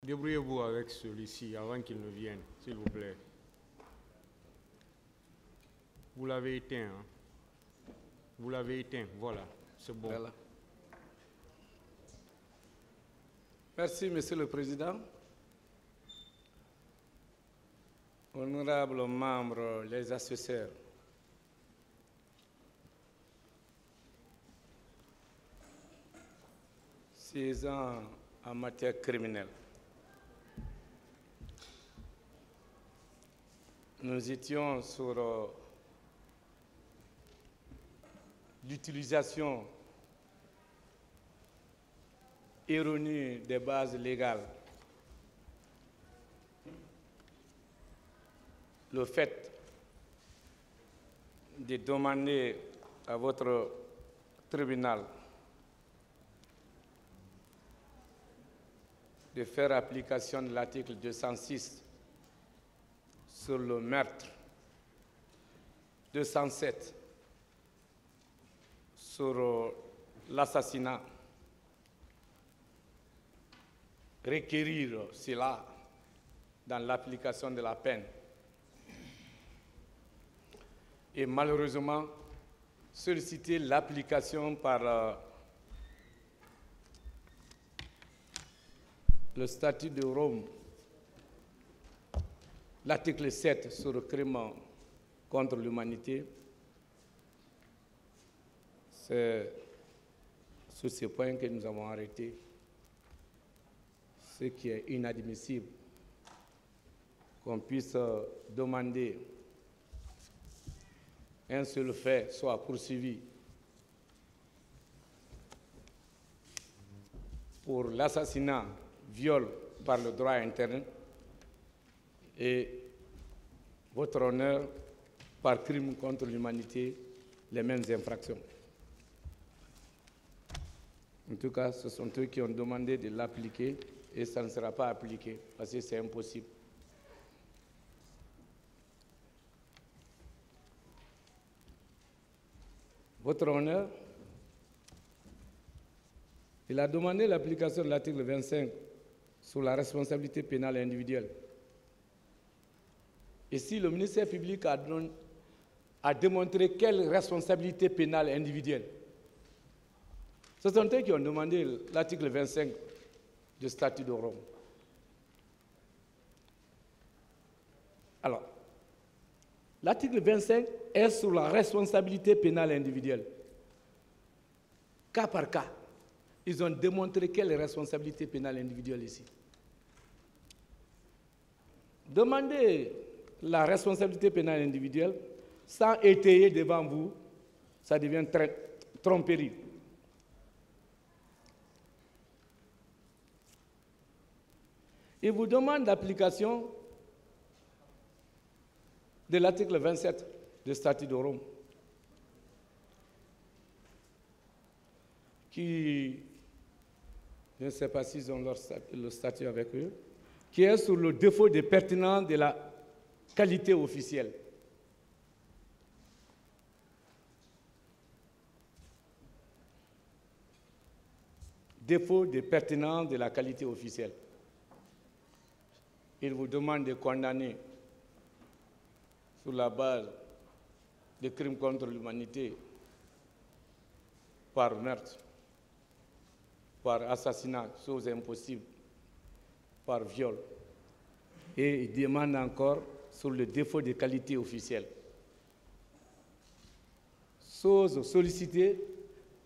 Débrouillez-vous avec celui-ci avant qu'il ne vienne, s'il vous plaît. Vous l'avez éteint, hein? Vous l'avez éteint, voilà, c'est bon. Voilà. Merci, Monsieur le Président. Honorables membres, les assesseurs, siégeant en matière criminelle, nous étions sur l'utilisation erronée des bases légales. Le fait de demander à votre tribunal de faire application de l'article 206 sur le meurtre, 207 sur l'assassinat, requérir cela dans l'application de la peine. Et malheureusement, solliciter l'application par le statut de Rome, l'article 7 sur le crime contre l'humanité, c'est sur ce point que nous avons arrêté, ce qui est inadmissible, qu'on puisse demander un seul fait soit poursuivi pour l'assassinat, viol par le droit interne et votre honneur par crime contre l'humanité, les mêmes infractions. En tout cas, ce sont eux qui ont demandé de l'appliquer et ça ne sera pas appliqué parce que c'est impossible. Votre honneur, il a demandé l'application de l'article 25 sur la responsabilité pénale individuelle. Et si le ministère public a démontré quelle responsabilité pénale individuelle, ce sont eux qui ont demandé l'article 25 du statut de Rome. Alors, l'article 25 est sur la responsabilité pénale individuelle. Cas par cas, ils ont démontré quelle est la responsabilité pénale individuelle ici. Demandez la responsabilité pénale individuelle sans étayer devant vous, ça devient tromperie. Il vous demande l'application de l'article 27 du statut de Rome, qui, je ne sais pas s'ils ont le statut avec eux, qui est sur le défaut de pertinence de la qualité officielle. Défaut de pertinence de la qualité officielle. Il vous demande de condamner sur la base de crimes contre l'humanité par meurtre, par assassinat, chose impossible, par viol. Et il demande encore sur le défaut de qualité officielle. Chose sollicitée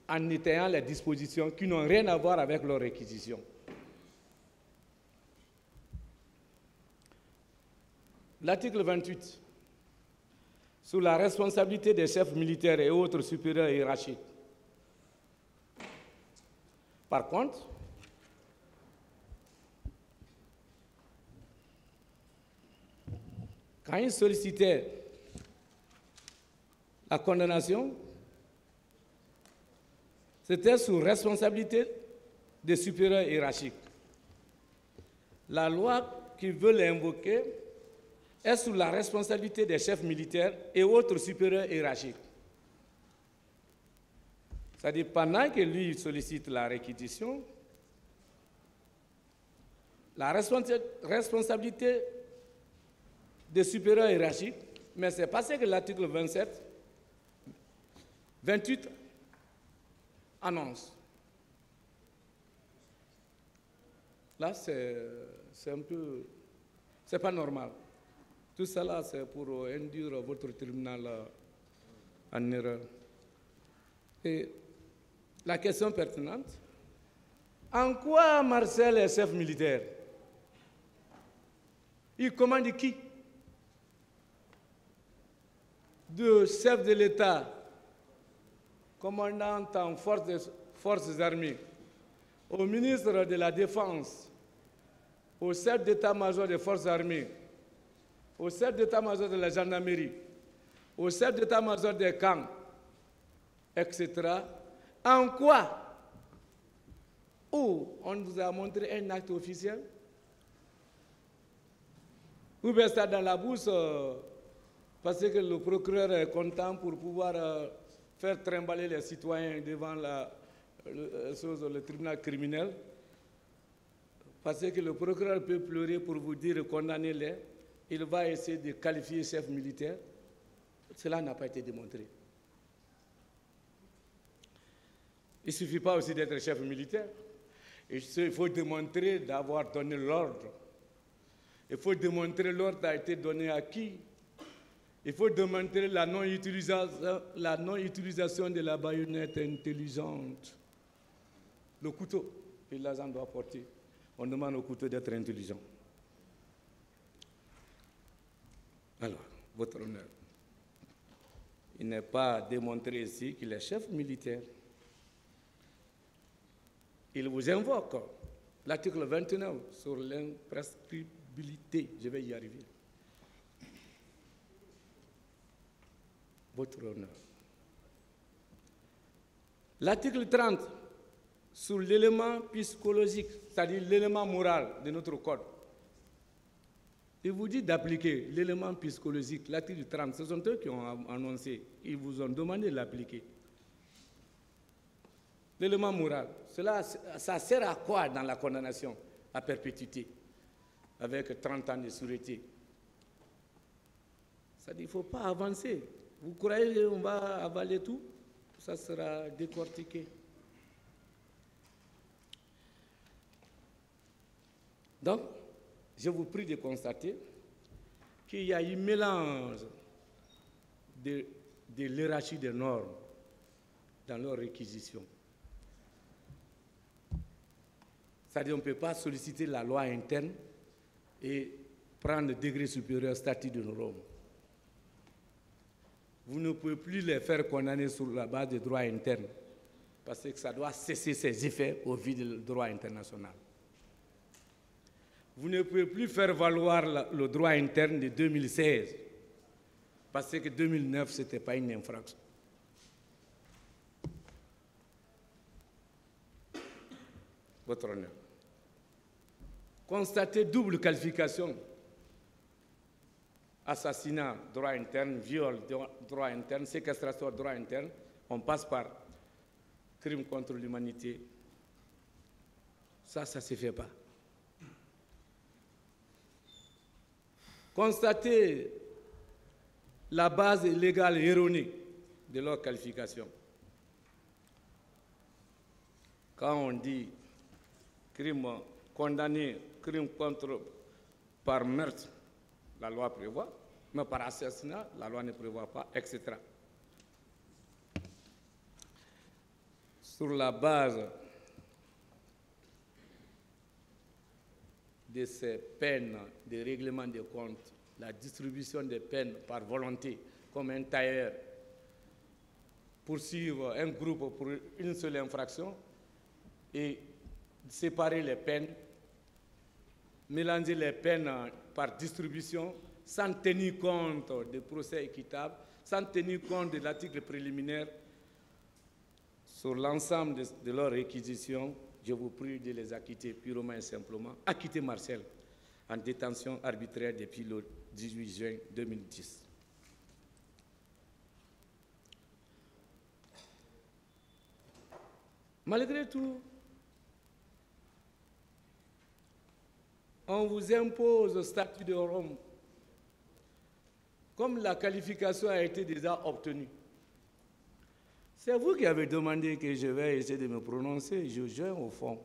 en étayant les dispositions qui n'ont rien à voir avec leur réquisition. L'article 28, sur la responsabilité des chefs militaires et autres supérieurs hiérarchiques. Par contre, quand ils sollicitaient la condamnation, c'était sous responsabilité des supérieurs hiérarchiques. La loi qu'ils veulent invoquer est sous la responsabilité des chefs militaires et autres supérieurs hiérarchiques. C'est-à-dire, pendant que lui sollicite la réquisition, la responsabilité des supérieurs hiérarchiques, mais c'est parce que l'article 28 annonce. Là, c'est un peu... C'est pas normal. Tout cela, c'est pour induire votre tribunal en erreur. Et la question pertinente, en quoi Marcel est chef militaire? Il commande qui? De chef de l'État, commandant en forces armées, au ministre de la Défense, au chef d'état-major des forces armées, au chef d'état-major de la gendarmerie, au chef d'état-major des camps, etc. En quoi? Où on nous a montré un acte officiel? Ou bien ça dans la bourse parce que le procureur est content pour pouvoir faire trimballer les citoyens devant le tribunal criminel. Parce que le procureur peut pleurer pour vous dire condamnez-les. Il va essayer de qualifier chef militaire. Cela n'a pas été démontré. Il ne suffit pas aussi d'être chef militaire. Il faut démontrer d'avoir donné l'ordre. Il faut démontrer l'ordre a été donné à qui. Il faut démontrer la non-utilisation de la baïonnette intelligente. Le couteau que l'agent doit porter. On demande au couteau d'être intelligent. Alors, votre honneur, il n'est pas démontré ici qu'il est chef militaire. Il vous invoque l'article 29 sur l'imprescriptibilité. Je vais y arriver. Votre honneur. L'article 30 sur l'élément psychologique, c'est-à-dire l'élément moral de notre code. Il vous dit d'appliquer l'élément psychologique, l'article 30. Ce sont eux qui ont annoncé. Ils vous ont demandé de l'appliquer. L'élément moral, ça sert à quoi dans la condamnation à perpétuité avec 30 ans de sûreté? Ça dit qu'il ne faut pas avancer. Vous croyez qu'on va avaler tout? Ça sera décortiqué. Donc, je vous prie de constater qu'il y a un mélange de l'hiérarchie des normes dans leur réquisition. C'est-à-dire qu'on ne peut pas solliciter la loi interne et prendre le degré supérieur statut de Rome. Vous ne pouvez plus les faire condamner sur la base des droits internes parce que ça doit cesser ses effets au vu du droit international. Vous ne pouvez plus faire valoir le droit interne de 2016 parce que 2009, ce n'était pas une infraction. Votre honneur. Constatez double qualification. Assassinat, droit interne, viol, droit interne, séquestration, droit interne. On passe par crime contre l'humanité. Ça ne se fait pas. Constatez la base légale erronée de leur qualification. Quand on dit crime condamné, crime par meurtre, la loi prévoit, mais par assassinat, la loi ne prévoit pas, etc. Sur la base de ces peines de règlement des comptes, la distribution des peines par volonté, comme un tailleur poursuivre un groupe pour une seule infraction et séparer les peines, mélanger les peines par distribution sans tenir compte des procès équitables, sans tenir compte de l'article préliminaire sur l'ensemble de leurs réquisitions. Je vous prie de les acquitter purement et simplement. Acquitter Marcel en détention arbitraire depuis le 18 juin 2010. Malgré tout, on vous impose le statut de Rome. Comme la qualification a été déjà obtenue. C'est vous qui avez demandé que je vais essayer de me prononcer, je joins au fond.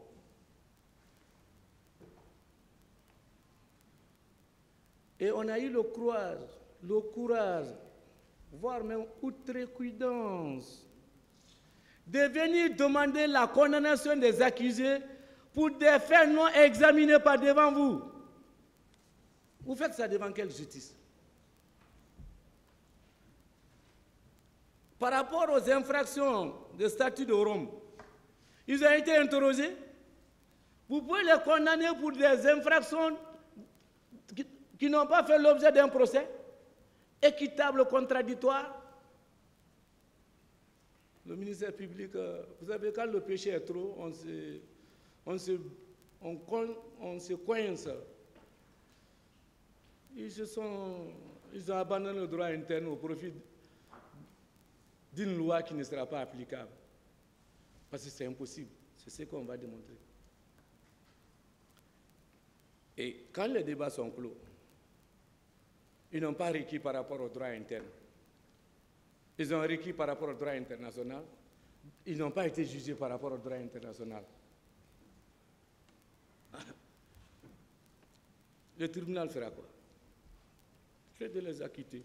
Et on a eu le courage, voire même outrecuidance, de venir demander la condamnation des accusés pour des faits non examinés par devant vous. Vous faites ça devant quelle justice? Par rapport aux infractions de statut de Rome, ils ont été interrogés. Vous pouvez les condamner pour des infractions qui n'ont pas fait l'objet d'un procès équitable, contradictoire. Le ministère public, vous savez, quand le péché est trop, on se coince. Ils ont abandonné le droit interne au profit d'une loi qui ne sera pas applicable. Parce que c'est impossible. C'est ce qu'on va démontrer. Et quand les débats sont clos, ils n'ont pas requis par rapport au droit interne. Ils ont requis par rapport au droit international. Ils n'ont pas été jugés par rapport au droit international. Le tribunal fera quoi? C'est de les acquitter.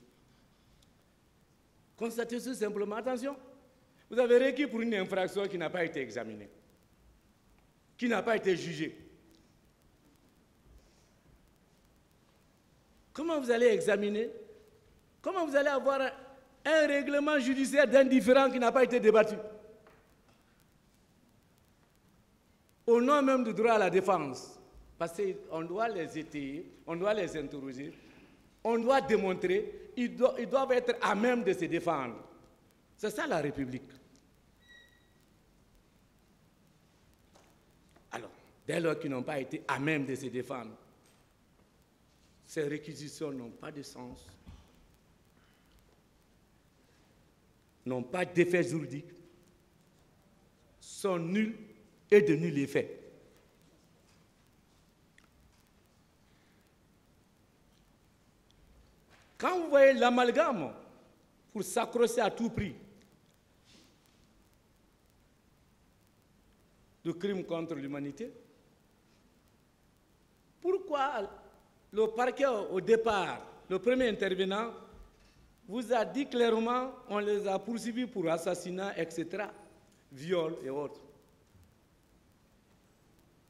Constatez tout simplement, attention, vous avez requis pour une infraction qui n'a pas été examinée, qui n'a pas été jugée. Comment vous allez examiner? Comment vous allez avoir un règlement judiciaire d'un différend qui n'a pas été débattu? Au nom même du droit à la défense, parce qu'on doit les étayer, on doit les interroger, on doit démontrer, ils doivent être à même de se défendre. C'est ça la République. Alors, dès lors qu'ils n'ont pas été à même de se défendre, ces réquisitions n'ont pas de sens, n'ont pas d'effet juridique, sont nuls et de nul effet. Quand vous voyez l'amalgame pour s'accrocher à tout prix de crimes contre l'humanité, pourquoi le parquet au départ, le premier intervenant, vous a dit clairement on les a poursuivis pour assassinat, etc., viol et autres.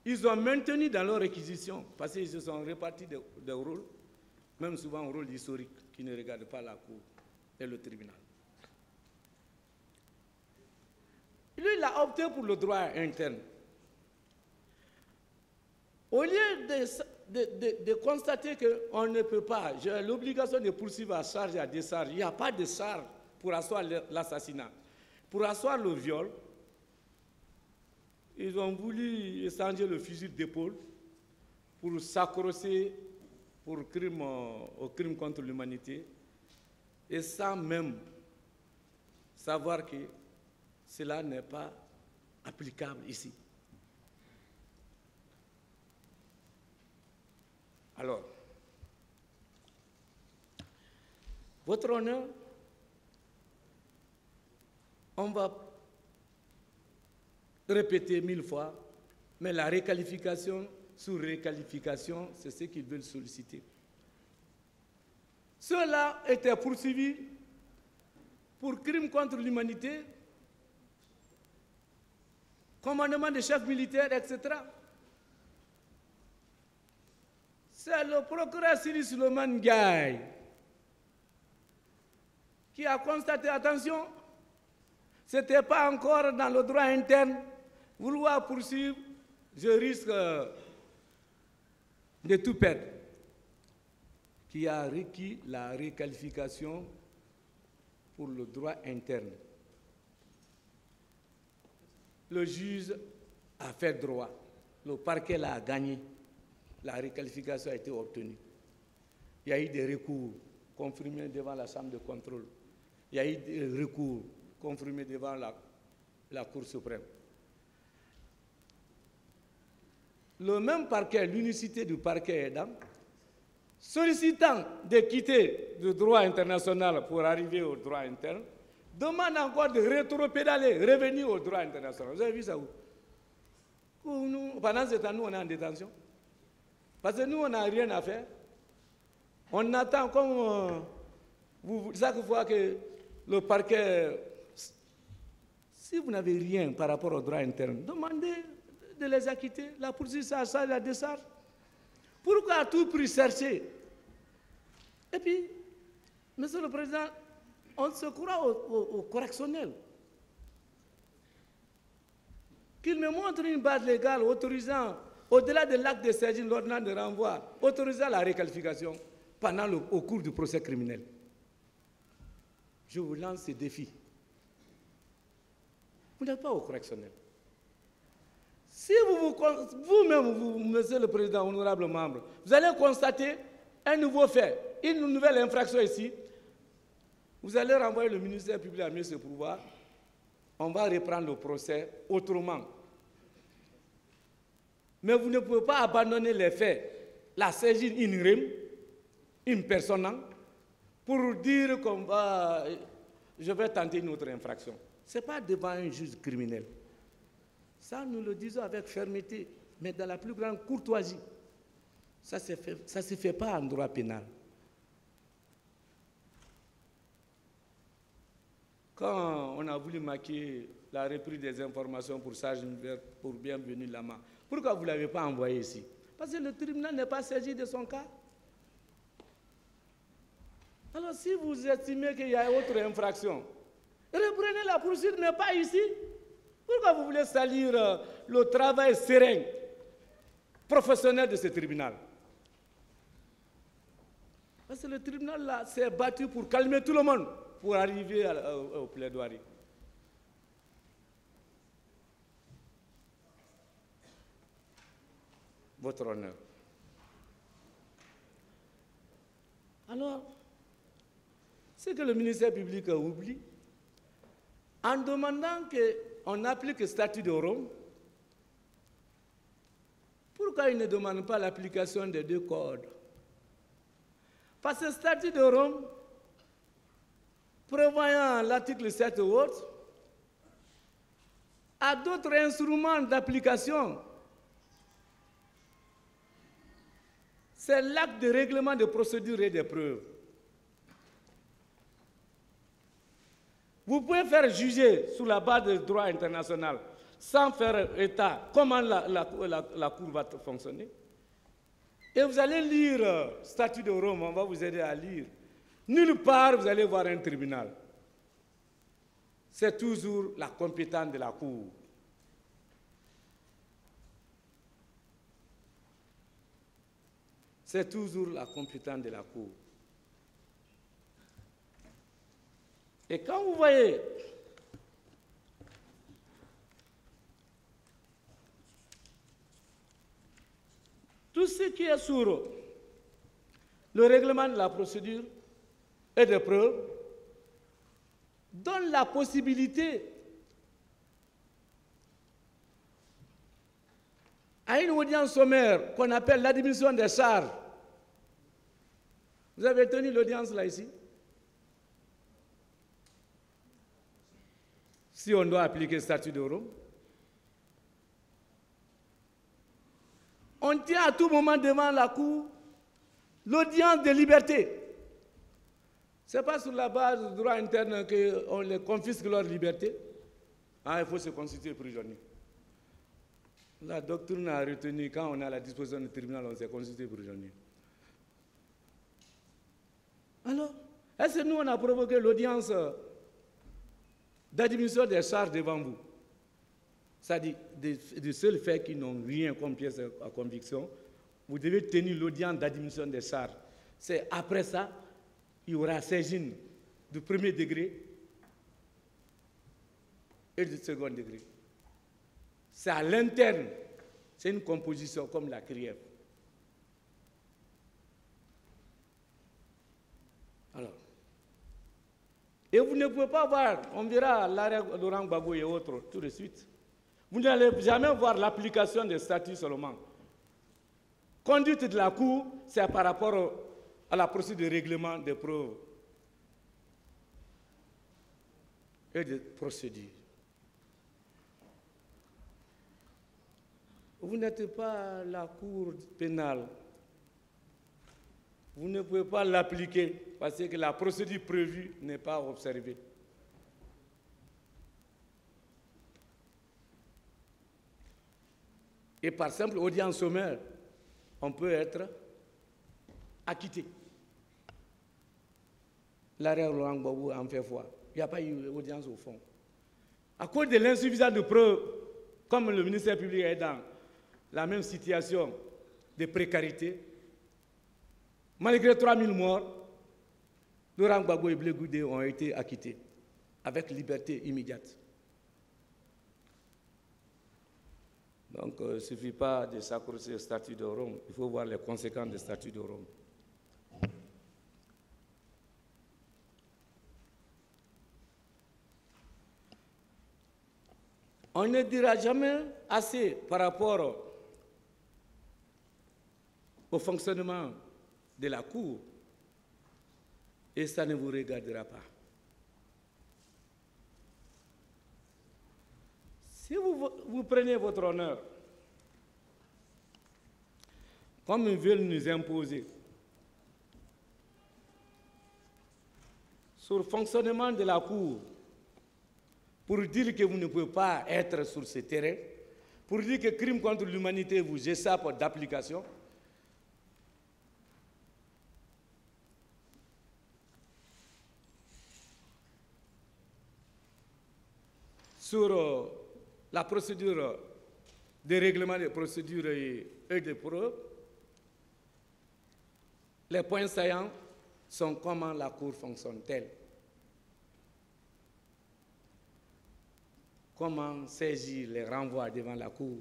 Ils ont maintenu dans leur réquisition, parce qu'ils se sont répartis des rôles, même souvent un rôle historique qui ne regarde pas la cour et le tribunal. Lui, il a opté pour le droit interne. Au lieu de constater qu'on ne peut pas, j'ai l'obligation de poursuivre à charge et à décharge, il n'y a pas de charge pour asseoir l'assassinat. Pour asseoir le viol, ils ont voulu échanger le fusil d'épaule pour s'accrocher au crime contre l'humanité, et sans même savoir que cela n'est pas applicable ici. Alors, votre honneur, on va répéter 1000 fois, mais la réqualification sur réqualification, c'est ce qu'ils veulent solliciter. Ceux-là étaient poursuivis pour crimes contre l'humanité, commandement des chefs militaires, etc. C'est le procureur Sidi Souleymane Ndiaye qui a constaté, attention, ce n'était pas encore dans le droit interne, vouloir poursuivre, je risque de tout perdre, qui a requis la réqualification pour le droit interne. Le juge a fait droit, le parquet l'a gagné, la réqualification a été obtenue. Il y a eu des recours confirmés devant la Chambre de contrôle, il y a eu des recours confirmés devant la Cour suprême. le même parquet, l'unicité du parquet aidant, sollicitant de quitter le droit international pour arriver au droit interne, demande encore de rétropédaler, revenir au droit international. Vous avez vu ça où? Pendant ce temps, nous, on est en détention. Parce que nous, on n'a rien à faire. On attend comme... chaque fois que le parquet... Si vous n'avez rien par rapport au droit interne, demandez de les acquitter. La poursuite, ça, la décharge. Pourquoi à tout prix chercher? Et puis, Monsieur le Président, on se croit au correctionnel. Qu'il me montre une base légale autorisant, au-delà de l'acte de saisine, l'ordonnance de renvoi, autorisant la réqualification au cours du procès criminel. Je vous lance ce défi. Vous n'êtes pas au correctionnel. Si vous-même, Monsieur le Président, honorable membre, vous allez constater un nouveau fait, une nouvelle infraction ici, vous allez renvoyer le ministère public à mieux se pouvoir, on va reprendre le procès autrement. Mais vous ne pouvez pas abandonner les faits, la saisine in rem, in persona, pour dire je vais tenter une autre infraction. Ce n'est pas devant un juge criminel. Ça, nous le disons avec fermeté, mais dans la plus grande courtoisie. Ça ne se fait pas en droit pénal. Quand on a voulu maquiller la reprise des informations pour Sage pour Bienvenue Lama, pourquoi vous ne l'avez pas envoyé ici? Parce que le tribunal n'est pas saisi de son cas. Alors si vous estimez qu'il y a autre infraction, reprenez la poursuite, mais pas ici. Pourquoi vous voulez salir le travail serein, professionnel de ce tribunal? Parce que le tribunal là s'est battu pour calmer tout le monde, pour arriver au plaidoirie. Votre honneur. Alors, ce que le ministère public a oublié, en demandant qu'on applique le statut de Rome, pourquoi il ne demande pas l'application des deux codes? Parce que le statut de Rome, prévoyant l'article 7 ou autre, a d'autres instruments d'application. C'est l'acte de règlement de procédure et de preuves. Vous pouvez faire juger sur la base du droit international sans faire état comment la Cour va fonctionner. Et vous allez lire le statut de Rome, on va vous aider à lire. Nulle part vous allez voir un tribunal. C'est toujours la compétence de la Cour. C'est toujours la compétence de la Cour. Et quand vous voyez tout ce qui est sur le règlement de la procédure et des preuves, donne la possibilité à une audience sommaire qu'on appelle l'admission des charges. Vous avez tenu l'audience là ici? Si on doit appliquer le statut de Rome, on tient à tout moment devant la Cour l'audience de liberté. Ce n'est pas sur la base du droit interne qu'on les confisque leur liberté. Il faut se constituer prisonnier. La doctrine a retenu, quand on a la disposition du tribunal, on s'est constitué prisonnier. Alors, est-ce que nous, on a provoqué l'audience d'admission des charges devant vous? C'est-à-dire, du seul fait qu'ils n'ont rien comme pièce à conviction, vous devez tenir l'audience d'admission des charges. C'est après ça, il y aura saisine du premier degré et du second degré. C'est à l'interne, c'est une composition comme la CRIEF. Alors, et vous ne pouvez pas voir, on verra l'arrêt Laurent Gbagbo et autres tout de suite. Vous n'allez jamais voir l'application des statuts seulement. Conduite de la Cour, c'est par rapport à la procédure de règlement des preuves et de procédure. Vous n'êtes pas la Cour pénale. Vous ne pouvez pas l'appliquer parce que la procédure prévue n'est pas observée. Et par simple audience sommaire, on peut être acquitté. L'arrêt Laurent Gbagbo en fait foi. Il n'y a pas eu d'audience au fond. À cause de l'insuffisance de preuves, comme le ministère public est dans la même situation de précarité, malgré 3000 morts, Laurent Gbagbo et Blé Goudé ont été acquittés avec liberté immédiate. Donc, il ne suffit pas de s'accrocher au statut de Rome, il faut voir les conséquences du statut de Rome. On ne dira jamais assez par rapport au fonctionnement de la Cour, et ça ne vous regardera pas. Si vous prenez votre honneur, comme ils veulent nous imposer, sur le fonctionnement de la Cour, pour dire que vous ne pouvez pas être sur ce terrain, pour dire que crime contre l'humanité vous échappe d'application, sur la procédure de règlement des procédures et des preuves, les points saillants sont comment la Cour fonctionne-t-elle. Comment saisir les renvois devant la Cour,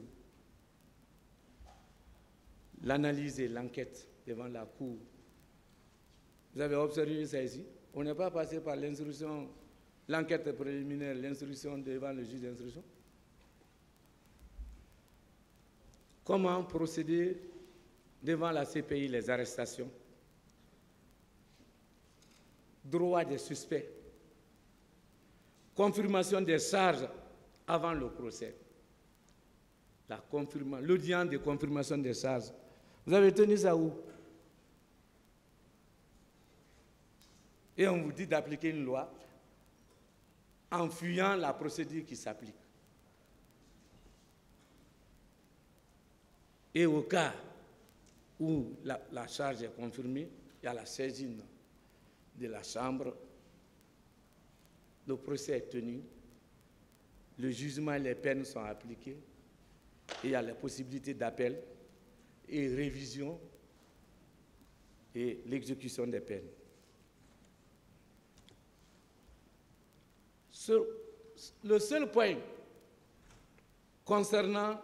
l'analyse et l'enquête devant la Cour. Vous avez observé ça ici? On n'est pas passé par l'instruction, l'enquête préliminaire, l'instruction devant le juge d'instruction. Comment procéder devant la CPI, les arrestations, droit des suspects, confirmation des charges avant le procès, l'audience de confirmation des charges. Vous avez tenu ça où? Et on vous dit d'appliquer une loi en fuyant la procédure qui s'applique. Et au cas où la charge est confirmée, il y a la saisine de la Chambre, le procès est tenu, le jugement et les peines sont appliquées, et il y a la possibilité d'appel et révision et l'exécution des peines. Le seul point concernant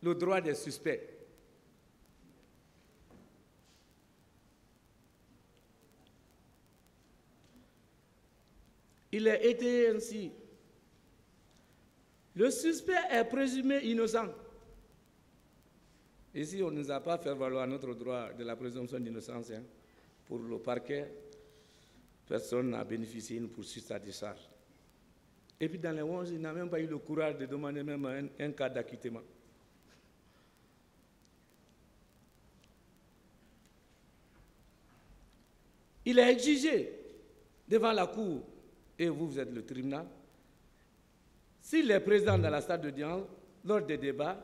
le droit des suspects, il a été ainsi. Le suspect est présumé innocent. Ici, on ne nous a pas fait valoir notre droit de la présomption d'innocence. Hein. Pour le parquet, personne n'a bénéficié d'une poursuite à décharge. Et puis dans les 11, il n'a même pas eu le courage de demander même un cas d'acquittement. Il est exigé devant la Cour, et vous êtes le tribunal, s'il est présent dans la salle d'audience, lors des débats,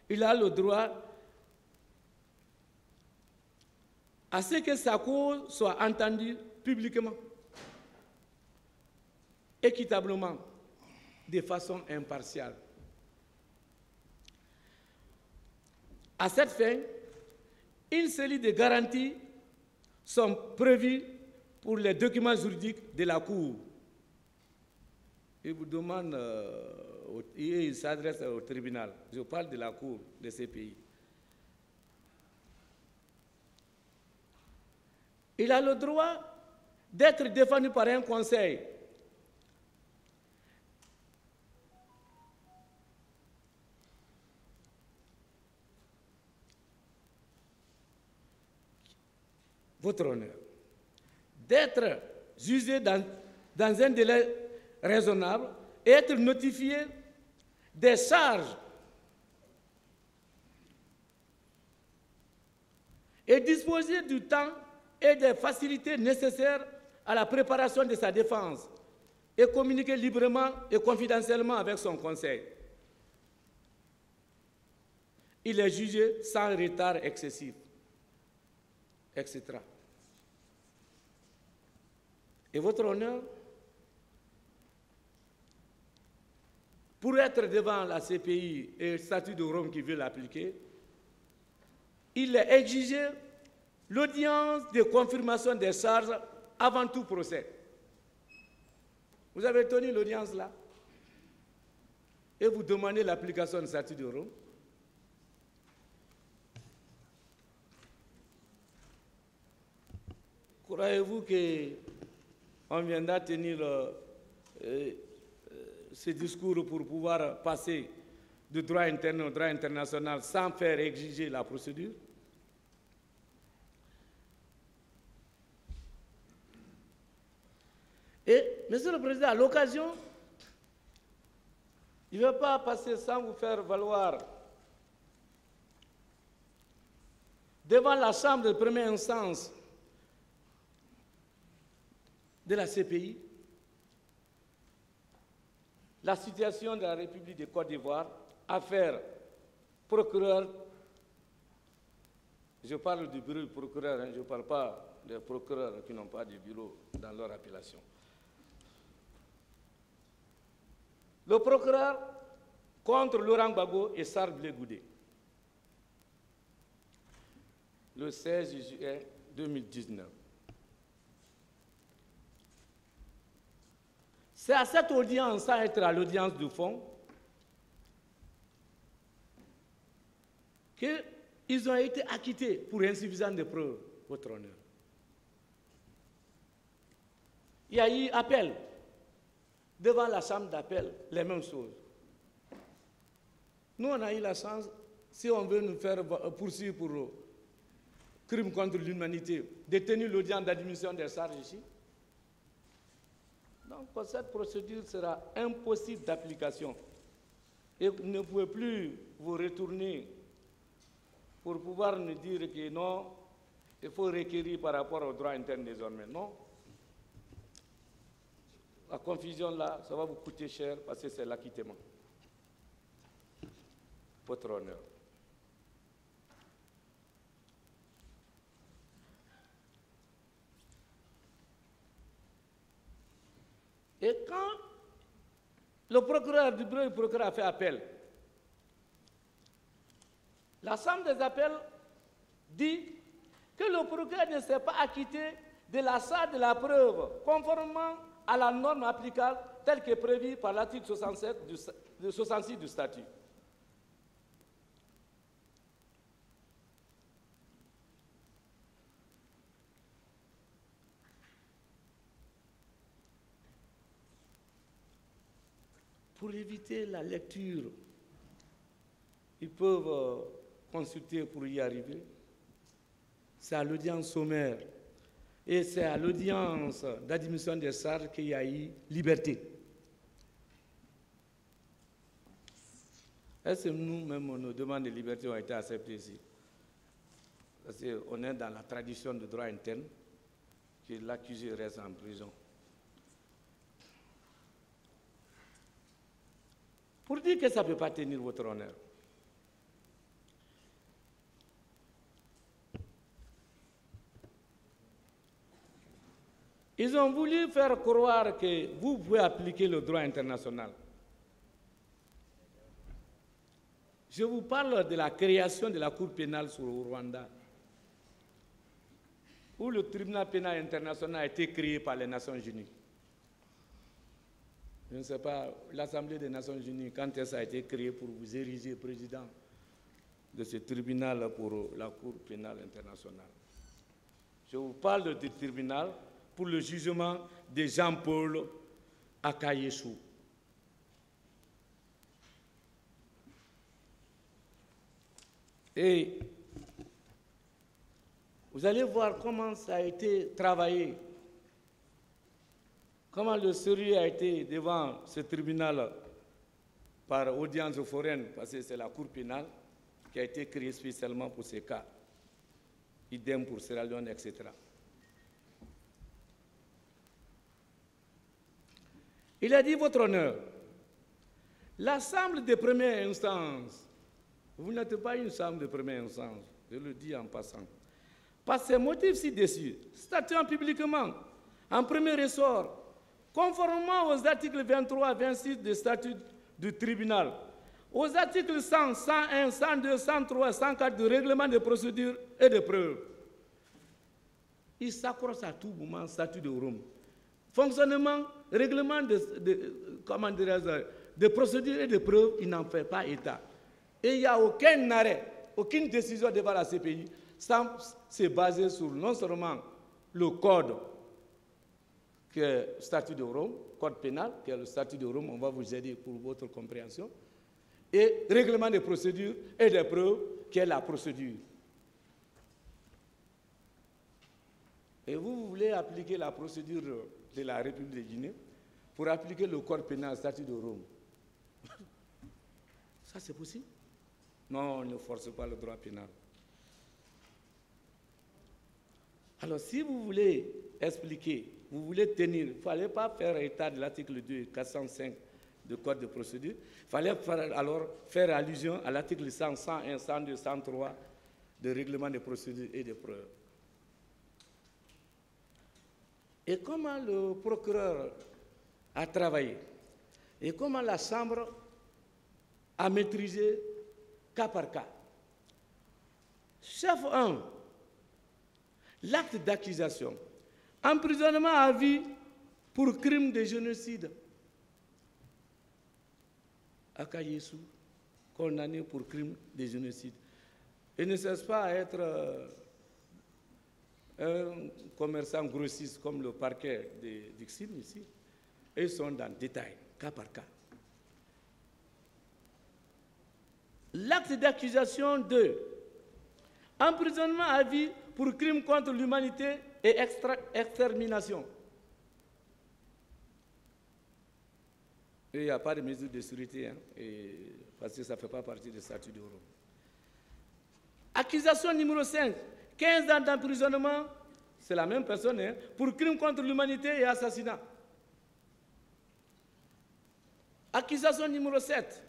il a le droit à ce que sa cause soit entendue publiquement, équitablement, de façon impartiale. À cette fin, une série de garanties sont prévues pour les documents juridiques de la Cour. Il vous demande, il s'adresse au tribunal. Je parle de la Cour de ces pays. Il a le droit d'être défendu par un conseil. votre honneur, d'être jugé dans un délai raisonnable et être notifié des charges et disposer du temps et des facilités nécessaires à la préparation de sa défense et communiquer librement et confidentiellement avec son conseil. Il est jugé sans retard excessif, etc. Et votre honneur, pour être devant la CPI et le statut de Rome qui veut l'appliquer, il est exigé l'audience de confirmation des charges avant tout procès. Vous avez tenu l'audience là et vous demandez l'application du statut de Rome. Croyez-vous qu'on viendra tenir ce discours pour pouvoir passer du droit interne au droit international sans faire exiger la procédure? Et, Monsieur le Président, à l'occasion, je ne vais pas passer sans vous faire valoir devant la Chambre de première instance de la CPI la situation de la République de Côte d'Ivoire, affaire procureur, je parle du bureau du procureur, je ne parle pas des procureurs qui n'ont pas de bureau dans leur appellation. Le procureur contre Laurent Gbagbo et Sarr Blé Goudé, le 16 juillet 2019. C'est à cette audience, sans être à l'audience du fond, qu'ils ont été acquittés pour insuffisance de preuves, votre honneur. Il y a eu appel devant la chambre d'appel, les mêmes choses. Nous, on a eu la chance, si on veut nous faire poursuivre pour crime contre l'humanité, de tenir l'audience d'admission des charges ici. Donc, cette procédure sera impossible d'application. Et vous ne pouvez plus vous retourner pour pouvoir nous dire que non, il faut requérir par rapport au droit interne désormais. Non. La confusion là, ça va vous coûter cher parce que c'est l'acquittement. Votre honneur. Et quand le procureur du bureau du procureur a fait appel, la chambre des appels dit que le procureur ne s'est pas acquitté de la charge de la preuve conformément à la norme applicable telle que prévue par l'article 66 du statut. Pour éviter la lecture, ils peuvent consulter pour y arriver. C'est à l'audience sommaire et c'est à l'audience d'admission des charges qu'il y a eu liberté. Est-ce que nous-mêmes, nos demandes de liberté ont été acceptées ici? Parce qu'on est dans la tradition du droit interne, que l'accusé reste en prison. Pour dire que ça ne peut pas tenir votre honneur. Ils ont voulu faire croire que vous pouvez appliquer le droit international. Je vous parle de la création de la Cour pénale sur le Rwanda, où le tribunal pénal international a été créé par les Nations Unies. Je ne sais pas, l'Assemblée des Nations Unies, quand ça a été créé pour vous ériger président de ce tribunal pour la Cour pénale internationale. Je vous parle du tribunal pour le jugement de Jean-Paul Akayesu. Et Vous allez voir comment ça a été travaillé, comment le sérieux a été devant ce tribunal par audience foraine, parce que c'est la Cour pénale qui a été créée spécialement pour ces cas. Idem pour Sierra Leone, etc. Il a dit, Votre Honneur, l'Assemblée de première instance, vous n'êtes pas une Assemblée de première instance, je le dis en passant, par ces motifs ci-dessus, statuant publiquement en premier ressort, conformément aux articles 23 et 26 du statut du tribunal, aux articles 100, 101, 102, 103, 104 du règlement de procédure et de preuve. Il s'accroche à tout moment au statut de Rome. Fonctionnement, règlement de procédure et de preuve, il n'en fait pas état. Et il n'y a aucun arrêt, aucune décision devant la CPI sans se baser sur non seulement le code qui est le statut de Rome, code pénal, qui est le statut de Rome, on va vous aider pour votre compréhension, et règlement de procédure et de preuve, qui est la procédure. Et vous voulez appliquer la procédure de la République de Guinée pour appliquer le code pénal, le statut de Rome. Ça, c'est possible? Non, on ne force pas le droit pénal. Alors, si vous voulez expliquer, vous voulez tenir, il ne fallait pas faire état de l'article 2, 405 du Code de procédure, il fallait alors faire allusion à l'article 100, 101, 102, 103 du règlement de procédure et de preuve. Et comment le procureur a travaillé, et comment la Chambre a maîtrisé cas par cas. Chef 1, l'acte d'accusation, emprisonnement à vie pour crime de génocide. Akayesu, condamné pour crime de génocide. Il ne cesse pas à être un commerçant grossiste comme le parquet de Dixine ici. Et ils sont dans le détail, cas par cas. L'acte d'accusation 2, emprisonnement à vie pour crime contre l'humanité et extermination. Et il n'y a pas de mesure de sûreté, hein, parce que ça ne fait pas partie du statut de Rome. Accusation numéro 5, 15 ans d'emprisonnement, c'est la même personne, hein, pour crime contre l'humanité et assassinat. Accusation numéro 7,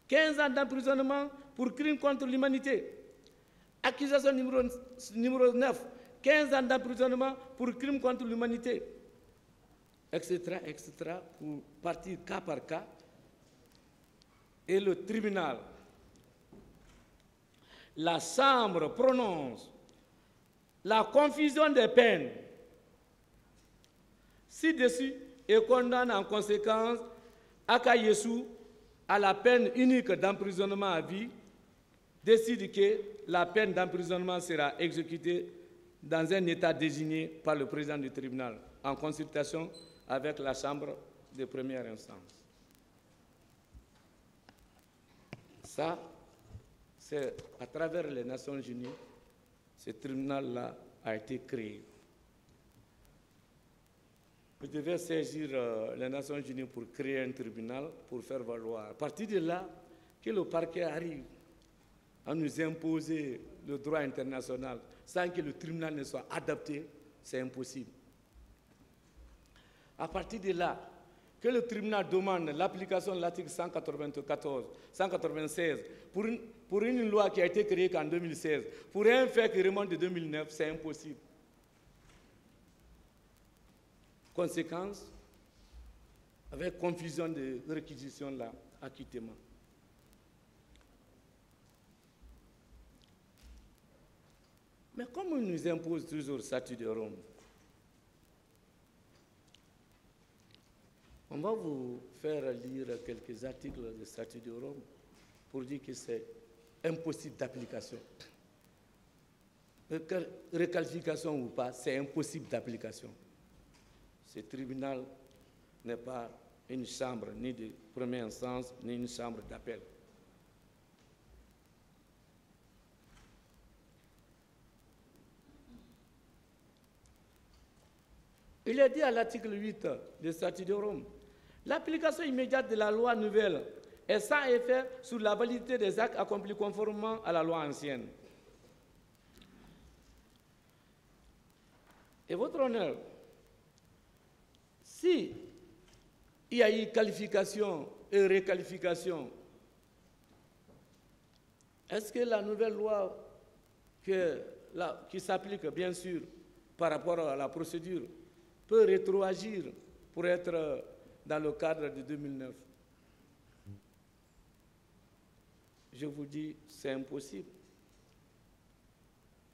15 ans d'emprisonnement pour crime contre l'humanité. Accusation numéro 9, 15 ans d'emprisonnement pour crime contre l'humanité, etc., pour partir cas par cas. Et le tribunal, la Chambre prononce la confusion des peines ci-dessus et condamne en conséquence Akayesu à la peine unique d'emprisonnement à vie, décide que la peine d'emprisonnement sera exécutée dans un état désigné par le président du tribunal, en consultation avec la Chambre de première instance. Ça, c'est à travers les Nations Unies, ce tribunal-là a été créé. Vous devez saisir les Nations Unies pour créer un tribunal, pour faire valoir. À partir de là, que le parquet arrive à nous imposer le droit international sans que le tribunal ne soit adapté, c'est impossible. À partir de là, que le tribunal demande l'application de l'article 194, 196 pour une loi qui a été créée qu'en 2016, pour un fait qui remonte de 2009, c'est impossible. Conséquence, avec confusion de réquisition là, acquittement. Mais comme on nous impose toujours le statut de Rome, on va vous faire lire quelques articles du statut de Rome pour dire que c'est impossible d'application. Requalification ou pas, c'est impossible d'application. Ce tribunal n'est pas une chambre ni de première instance, ni une chambre d'appel. Il est dit à l'article 8 du statut de Rome, l'application immédiate de la loi nouvelle est sans effet sur la validité des actes accomplis conformément à la loi ancienne. Et votre honneur, si il y a eu qualification et réqualification, est-ce que la nouvelle loi qui s'applique, bien sûr, par rapport à la procédure, peut rétroagir pour être dans le cadre de 2009? Je vous dis, c'est impossible.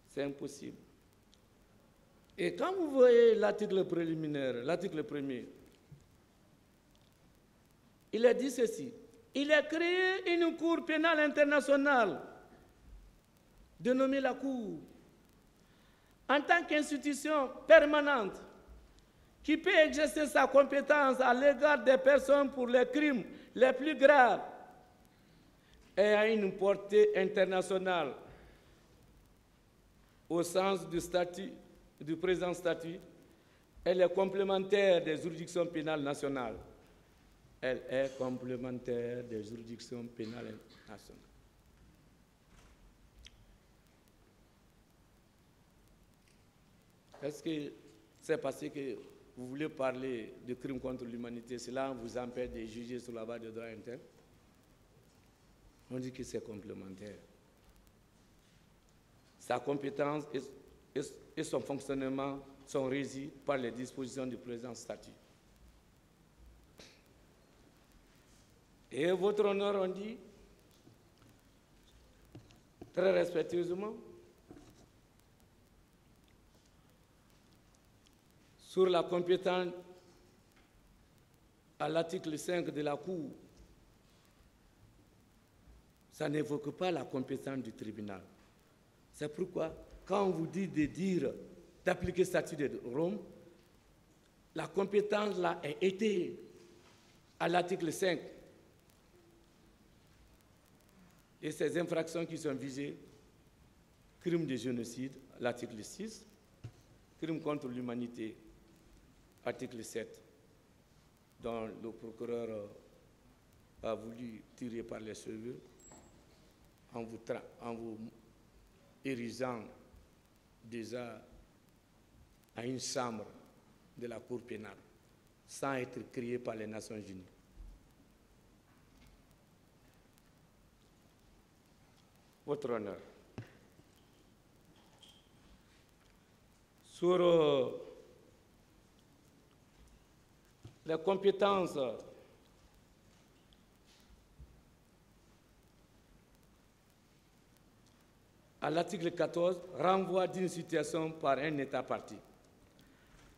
C'est impossible. Et quand vous voyez l'article préliminaire, l'article premier, il est dit ceci. Il a créé une cour pénale internationale, dénommée la Cour, en tant qu'institution permanente, qui peut exercer sa compétence à l'égard des personnes pour les crimes les plus graves et à une portée internationale. Au sens du présent statut, elle est complémentaire des juridictions pénales nationales. Elle est complémentaire des juridictions pénales nationales. Est-ce que c'est parce que vous voulez parler de crimes contre l'humanité, cela vous empêche de juger sur la base de droit interne? On dit que c'est complémentaire. Sa compétence et son fonctionnement sont régis par les dispositions du présent statut. Et votre honneur, on dit, très respectueusement, sur la compétence à l'article 5 de la Cour, ça n'évoque pas la compétence du tribunal. C'est pourquoi, quand on vous dit d'appliquer le statut de Rome, la compétence là est été à l'article 5. Et ces infractions qui sont visées, crimes de génocide, l'article 6, crimes contre l'humanité, article 7, dont le procureur a voulu tirer par les cheveux en vous érigeant déjà à une chambre de la Cour pénale, sans être créé par les Nations Unies. Votre honneur, sur les compétences à l'article 14, renvoi d'une situation par un État partie.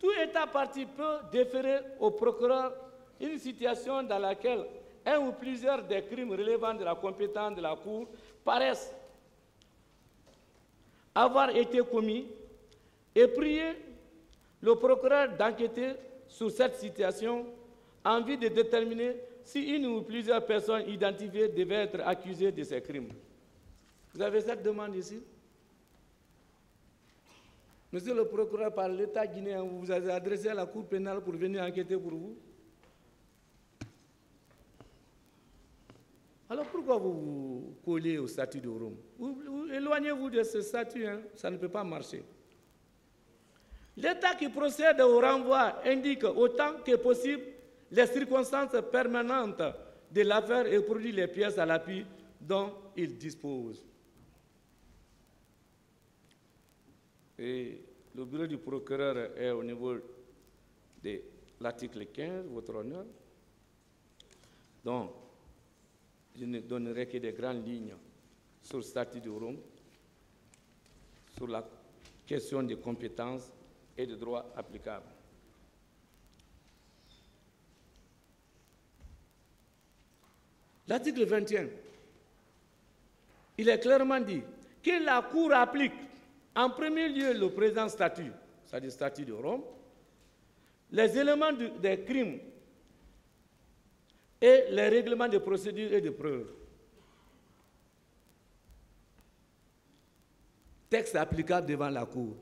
Tout État partie peut déférer au procureur une situation dans laquelle un ou plusieurs des crimes relevant de la compétence de la Cour paraissent avoir été commis et prier le procureur d'enquêter sur cette situation en vue de déterminer si une ou plusieurs personnes identifiées devaient être accusées de ces crimes. Vous avez cette demande ici? Monsieur le procureur, par l'État guinéen, vous vous avez adressé à la Cour pénale pour venir enquêter pour vous? Alors pourquoi vous vous collez au statut de Rome? Éloignez-vous de ce statut, hein? Ça ne peut pas marcher. L'État qui procède au renvoi indique autant que possible les circonstances permanentes de l'affaire et produit les pièces à l'appui dont il dispose. Et le bureau du procureur est au niveau de l'article 15, votre honneur. Donc, je ne donnerai que des grandes lignes sur le statut de Rome, sur la question des compétences et des droits applicables. L'article 21, il est clairement dit que la Cour applique en premier lieu le présent statut, c'est-à-dire le statut de Rome, les éléments des crimes et les règlements de procédure et de preuve. Texte applicable devant la Cour.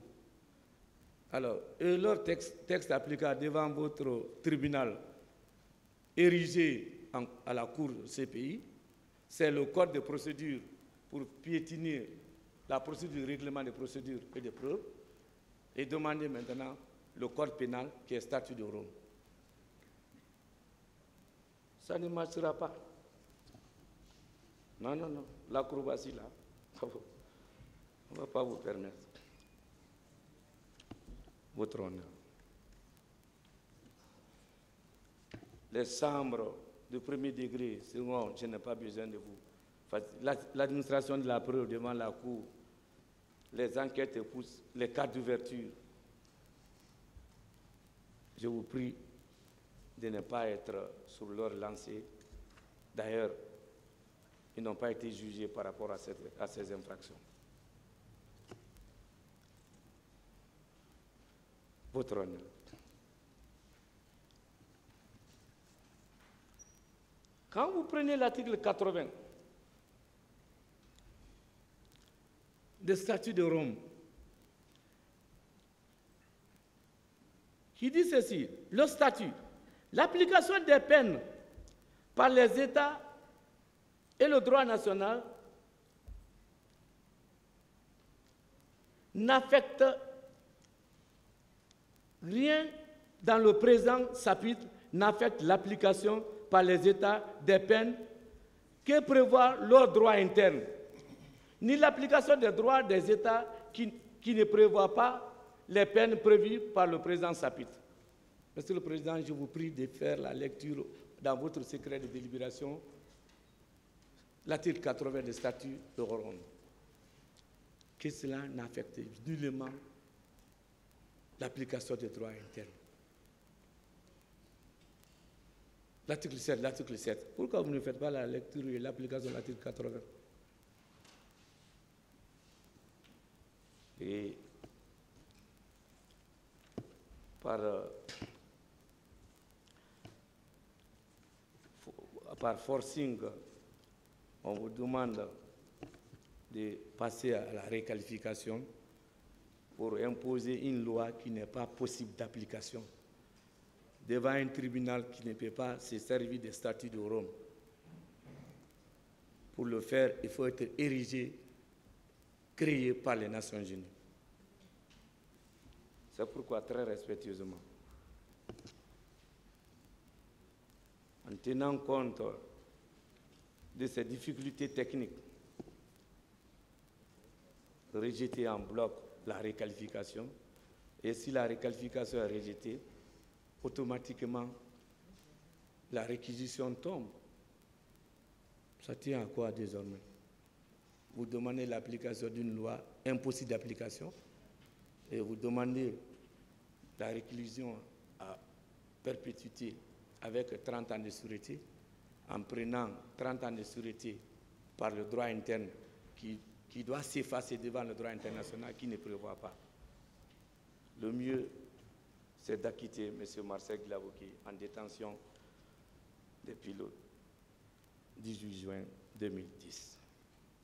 Alors, et leur texte applicable devant votre tribunal érigé à la cour CPI, c'est le code de procédure pour piétiner la procédure du règlement de procédure et de preuves, et demander maintenant le code pénal qui est statut de Rome. Ça ne marchera pas. Non, non, non. L'acrobatie là, on ne va pas vous permettre. Votre honneur. Les chambres de premier degré, sinon je n'ai pas besoin de vous. L'administration de la preuve devant la cour, les enquêtes poussent, les cartes d'ouverture. Je vous prie de ne pas être sur leur lancée. D'ailleurs, ils n'ont pas été jugés par rapport à ces infractions. Votre honneur. Quand vous prenez l'article 80 du statut de Rome, qui dit ceci, le statut, l'application des peines par les États et le droit national n'affecte rien dans le présent chapitre, n'affecte l'application par les États des peines que prévoit leur droit interne, ni l'application des droits des États qui ne prévoient pas les peines prévues par le présent chapitre. Monsieur le Président, je vous prie de faire la lecture dans votre secret de délibération, l'article 80 du statut de Rome, que cela n'affecte nullement l'application des droits internes. L'article 7. Pourquoi vous ne faites pas la lecture et l'application de l'article 80? Et par forcing, on vous demande de passer à la réqualification pour imposer une loi qui n'est pas possible d'application devant un tribunal qui ne peut pas se servir des statuts de Rome. Pour le faire, il faut être érigé, créé par les Nations Unies. C'est pourquoi, très respectueusement, en tenant compte de ces difficultés techniques, rejeter en bloc la réqualification, et si la réqualification est rejetée, automatiquement, la réquisition tombe. Ça tient à quoi désormais? Vous demandez l'application d'une loi impossible d'application et vous demandez la réclusion à perpétuité avec 30 ans de sûreté, en prenant 30 ans de sûreté par le droit interne qui doit s'effacer devant le droit international qui ne prévoit pas. Le mieux, c'est d'acquitter M. Marcel Glavo en détention depuis le 18 juin 2010.